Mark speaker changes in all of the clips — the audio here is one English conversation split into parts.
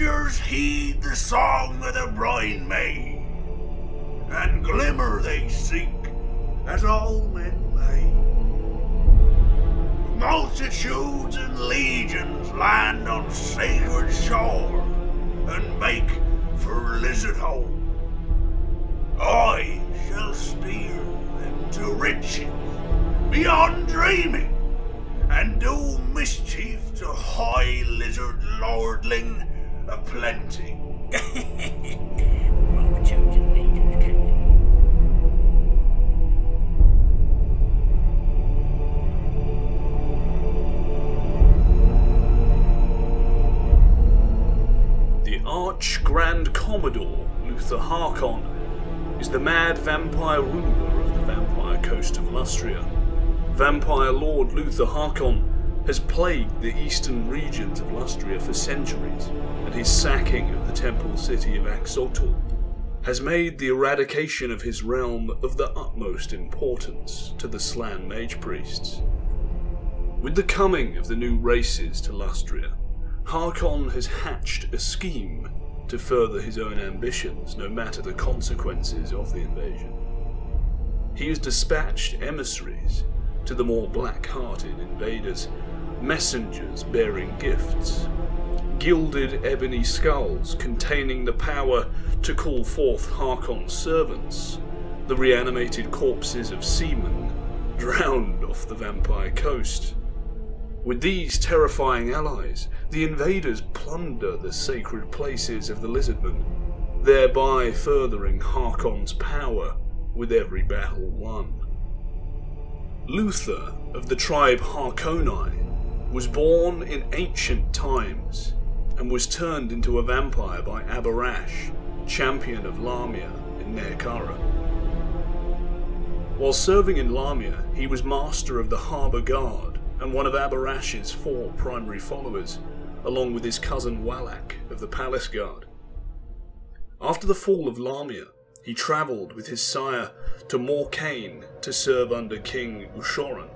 Speaker 1: villagers heed the song of the brine maid, and glimmer they seek, as all men may. Multitudes and legions land on sacred shore, and make for lizard hole. I shall steer them to riches beyond dreaming, and do mischief to high lizard lordling aplenty.
Speaker 2: Multitudes and legions, Captain.
Speaker 3: The Arch Grand Commodore Luthor Harkon is the mad vampire ruler of the vampire coast of Lustria. Vampire Lord Luthor Harkon has plagued the eastern regions of Lustria for centuries, and his sacking of the temple city of Axotl has made the eradication of his realm of the utmost importance to the Slan mage priests. With the coming of the new races to Lustria, Harkon has hatched a scheme to further his own ambitions, no matter the consequences of the invasion. He has dispatched emissaries to the more black-hearted invaders, messengers bearing gifts, gilded ebony skulls containing the power to call forth Harkon's servants, the reanimated corpses of seamen drowned off the vampire coast. With these terrifying allies, the invaders plunder the sacred places of the Lizardmen, thereby furthering Harkon's power with every battle won. Luthor of the tribe Harkoni was born in ancient times and was turned into a vampire by Abarash, champion of Lamia in Neakara. While serving in Lamia, he was master of the Harbour Guard and one of Abarash's 4 primary followers, along with his cousin Wallach of the Palace Guard. After the fall of Lamia, he travelled with his sire to Morcaine to serve under King Ushoran.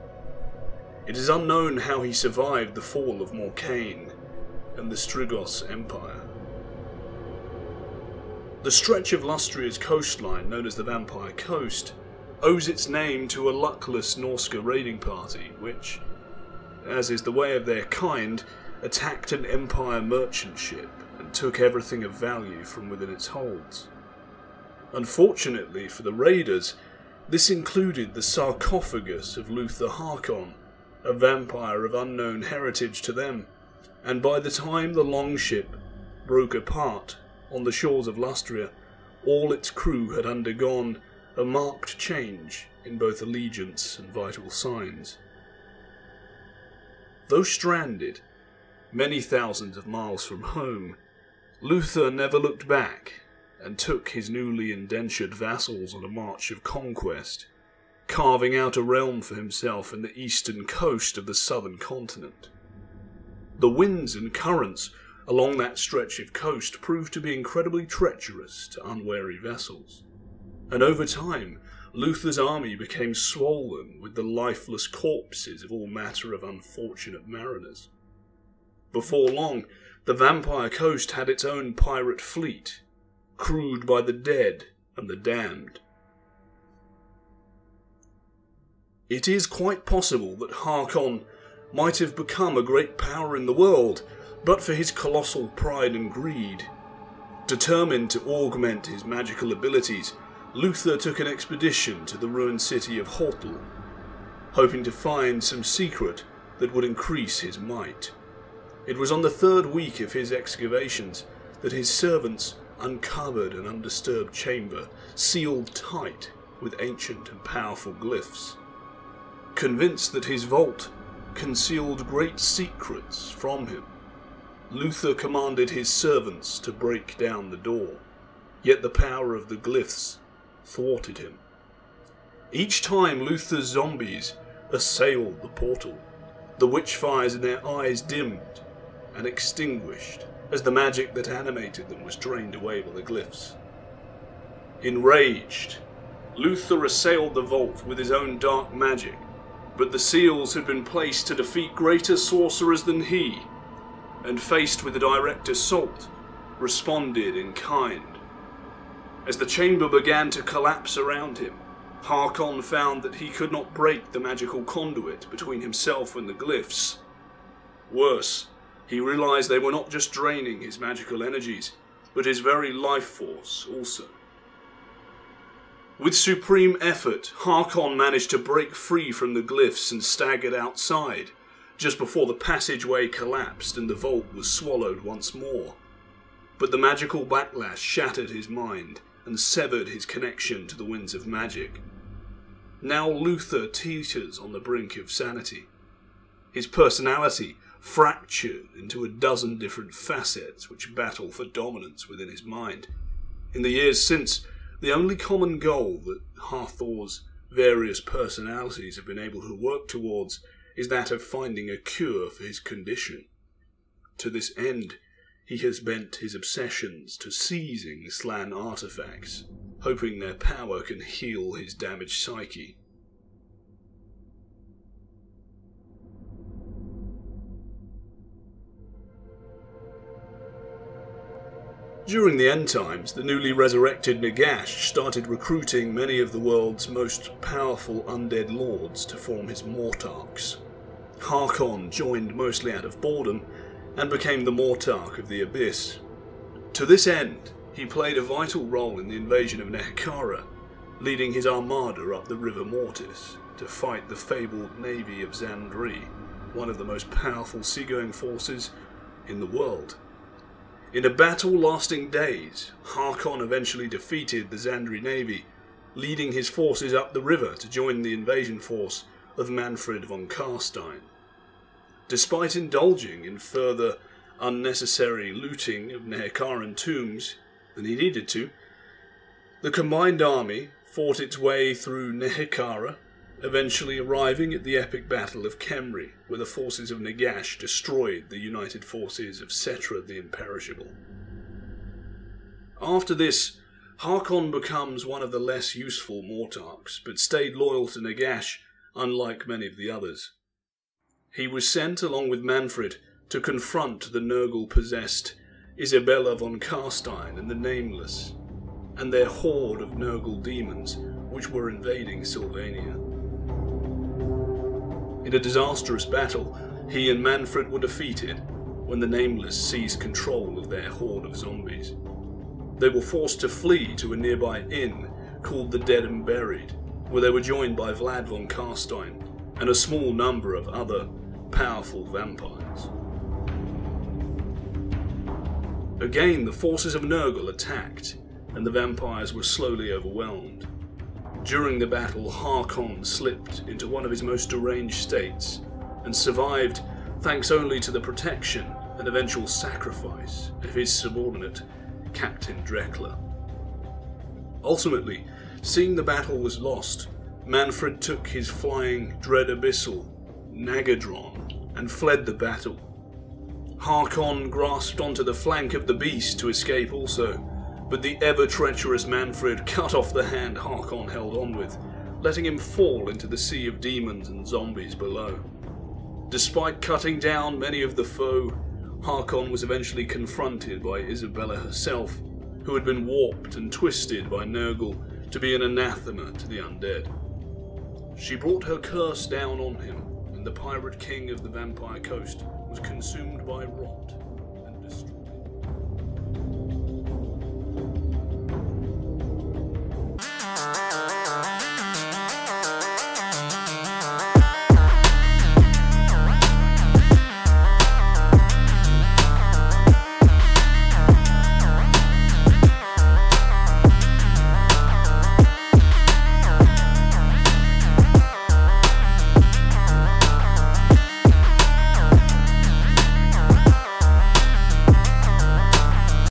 Speaker 3: It is unknown how he survived the fall of Morcaine and the Strigos Empire. The stretch of Lustria's coastline, known as the Vampire Coast, owes its name to a luckless Norska raiding party which, as is the way of their kind, attacked an Empire merchant ship and took everything of value from within its holds. Unfortunately for the raiders, this included the sarcophagus of Luthor Harkon, a vampire of unknown heritage to them, and by the time the longship broke apart on the shores of Lustria, all its crew had undergone a marked change in both allegiance and vital signs. Though stranded, many thousands of miles from home, Luthor never looked back and took his newly indentured vassals on a march of conquest, carving out a realm for himself in the eastern coast of the southern continent. The winds and currents along that stretch of coast proved to be incredibly treacherous to unwary vessels, and over time Luthor's army became swollen with the lifeless corpses of all manner of unfortunate mariners. Before long, the Vampire Coast had its own pirate fleet, crewed by the dead and the damned. It is quite possible that Harkon might have become a great power in the world, but for his colossal pride and greed. Determined to augment his magical abilities, Luthor took an expedition to the ruined city of Hotl, hoping to find some secret that would increase his might. It was on the 3rd week of his excavations that his servants uncovered an undisturbed chamber sealed tight with ancient and powerful glyphs. Convinced that his vault concealed great secrets from him, Luthor commanded his servants to break down the door, yet the power of the glyphs thwarted him. Each time Luthor's zombies assailed the portal, the witchfires in their eyes dimmed and extinguished as the magic that animated them was drained away by the glyphs. Enraged, Luthor assailed the vault with his own dark magic, but the seals had been placed to defeat greater sorcerers than he, and faced with a direct assault, responded in kind. As the chamber began to collapse around him, Harkon found that he could not break the magical conduit between himself and the glyphs. Worse, he realized they were not just draining his magical energies, but his very life force also. With supreme effort, Harkon managed to break free from the glyphs and staggered outside, just before the passageway collapsed and the vault was swallowed once more. But the magical backlash shattered his mind and severed his connection to the winds of magic. Now Luthor teeters on the brink of sanity. His personality fractured into a dozen different facets which battle for dominance within his mind. In the years since, the only common goal that Hathor's various personalities have been able to work towards is that of finding a cure for his condition. To this end, he has bent his obsessions to seizing Slan artifacts, hoping their power can heal his damaged psyche. During the end times, the newly resurrected Nagash started recruiting many of the world's most powerful undead lords to form his Mortarchs. Harkon joined mostly out of boredom and became the Mortarch of the Abyss. To this end, he played a vital role in the invasion of Nehekara, leading his armada up the River Mortis to fight the fabled navy of Zandri, one of the most powerful seagoing forces in the world. In a battle lasting days, Harkon eventually defeated the Zandri navy, leading his forces up the river to join the invasion force of Manfred von Karstein. Despite indulging in further unnecessary looting of Nehekaran tombs than he needed to, the combined army fought its way through Nehekara, eventually arriving at the epic battle of Khemri, where the forces of Nagash destroyed the united forces of Setra the Imperishable. After this, Harkon becomes one of the less useful Mortarchs, but stayed loyal to Nagash, unlike many of the others. He was sent along with Manfred to confront the Nurgle-possessed Isabella von Karstein and the Nameless, and their horde of Nurgle demons which were invading Sylvania. In a disastrous battle, he and Manfred were defeated when the Nameless seized control of their horde of zombies. They were forced to flee to a nearby inn called the Dead and Buried, where they were joined by Vlad von Karstein and a small number of other powerful vampires. Again, the forces of Nurgle attacked, and the vampires were slowly overwhelmed. During the battle, Harkon slipped into one of his most deranged states, and survived thanks only to the protection and eventual sacrifice of his subordinate, Captain Drekler. Ultimately, seeing the battle was lost, Manfred took his flying Dread Abyssal, Nagadron, and fled the battle. Harkon grasped onto the flank of the beast to escape also, but the ever-treacherous Manfred cut off the hand Harkon held on with, letting him fall into the sea of demons and zombies below. Despite cutting down many of the foe, Harkon was eventually confronted by Isabella herself, who had been warped and twisted by Nurgle to be an anathema to the undead. She brought her curse down on him, and the pirate king of the Vampire Coast was consumed by rot.